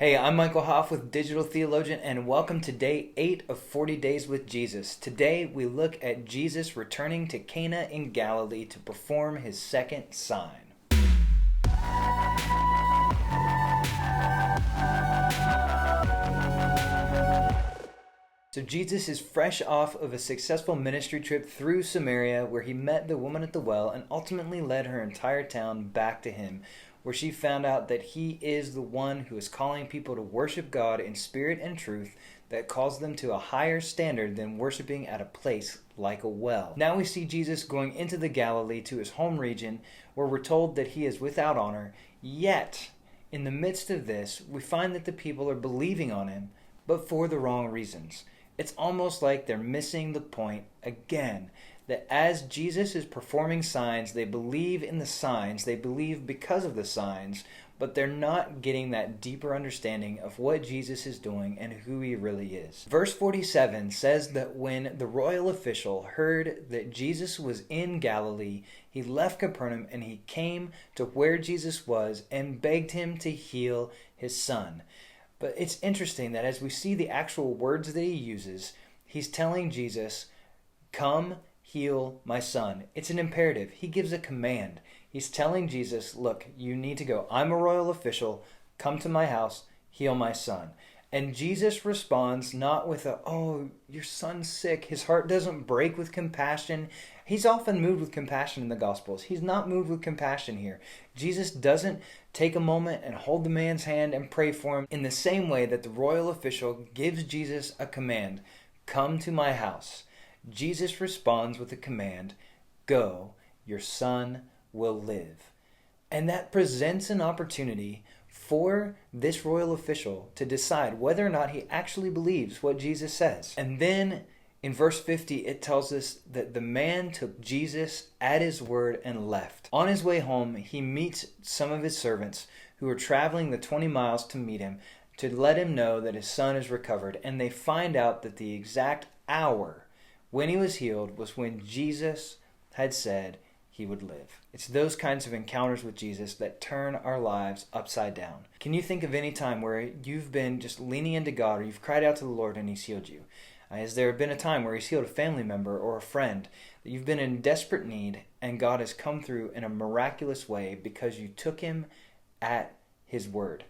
Hey, I'm Michael Hoff with Digital Theologian, and welcome to day 8 of 40 Days with Jesus. Today, we look at Jesus returning to Cana in Galilee to perform his second sign. So Jesus is fresh off of a successful ministry trip through Samaria where he met the woman at the well and ultimately led her entire town back to him, where she found out that he is the one who is calling people to worship God in spirit and truth, that calls them to a higher standard than worshiping at a place like a well. Now we see Jesus going into the Galilee to his home region, where we're told that he is without honor, yet in the midst of this, we find that the people are believing on him, but for the wrong reasons. It's almost like they're missing the point again, that as Jesus is performing signs, they believe in the signs, they believe because of the signs, but they're not getting that deeper understanding of what Jesus is doing and who he really is. Verse 47 says that when the royal official heard that Jesus was in Galilee, he left Capernaum and he came to where Jesus was and begged him to heal his son. But it's interesting that as we see the actual words that he uses, he's telling Jesus, "Come, heal my son." It's an imperative. He gives a command. He's telling Jesus, look, you need to go. I'm a royal official. Come to my house, heal my son. And Jesus responds not with oh, your son's sick. His heart doesn't break with compassion. He's often moved with compassion in the Gospels. He's not moved with compassion here. Jesus doesn't take a moment and hold the man's hand and pray for him in the same way that the royal official gives Jesus a command, "Come to my house." Jesus responds with a command, "Go, your son will live." And that presents an opportunity for this royal official to decide whether or not he actually believes what Jesus says. And then in verse 50, it tells us that the man took Jesus at his word and left. On his way home, he meets some of his servants who are traveling the 20 miles to meet him to let him know that his son is recovered. And they find out that the exact hour when he was healed was when Jesus had said he would live. It's those kinds of encounters with Jesus that turn our lives upside down. Can you think of any time where you've been just leaning into God or you've cried out to the Lord and he's healed you? Has there been a time where he's healed a family member or a friend that you've been in desperate need and God has come through in a miraculous way because you took him at his word?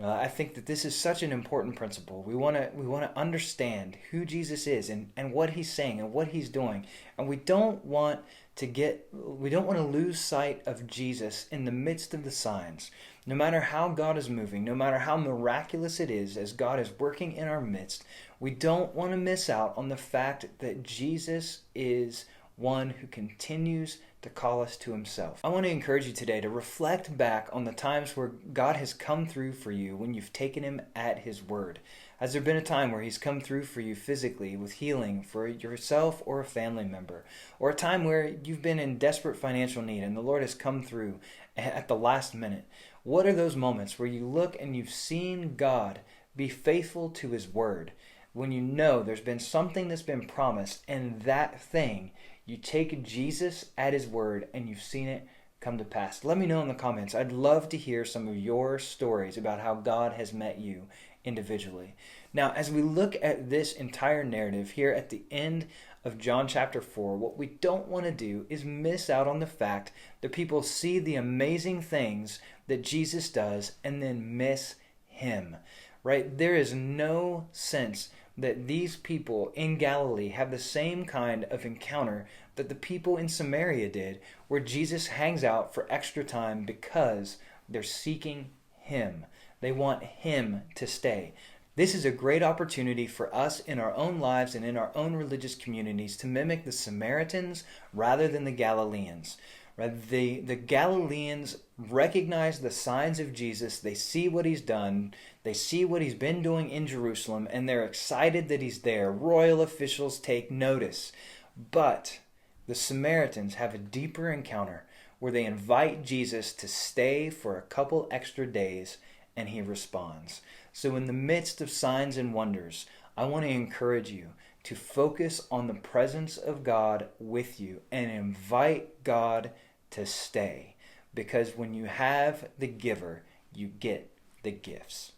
I think that this is such an important principle. We want to understand who Jesus is and what he's saying and what he's doing. And we don't want to lose sight of Jesus in the midst of the signs. No matter how God is moving, no matter how miraculous it is as God is working in our midst, we don't want to miss out on the fact that Jesus is one who continues to call us to himself. I want to encourage you today to reflect back on the times where God has come through for you when you've taken him at his word. Has there been a time where he's come through for you physically with healing for yourself or a family member? Or a time where you've been in desperate financial need and the Lord has come through at the last minute? What are those moments where you look and you've seen God be faithful to his word? When you know there's been something that's been promised and that thing, you take Jesus at his word and you've seen it come to pass. Let me know in the comments. I'd love to hear some of your stories about how God has met you individually. Now, as we look at this entire narrative here at the end of John chapter 4, what we don't want to do is miss out on the fact that people see the amazing things that Jesus does and then miss him, right? There is no sense that these people in Galilee have the same kind of encounter that the people in Samaria did, where Jesus hangs out for extra time because they're seeking him. They want him to stay. This is a great opportunity for us in our own lives and in our own religious communities to mimic the Samaritans rather than the Galileans. Right? The Galileans recognize the signs of Jesus. They see what he's done. They see what he's been doing in Jerusalem, and they're excited that he's there. Royal officials take notice. But the Samaritans have a deeper encounter where they invite Jesus to stay for a couple extra days, and he responds. So in the midst of signs and wonders, I want to encourage you to focus on the presence of God with you and invite God to stay. Because when you have the giver, you get the gifts.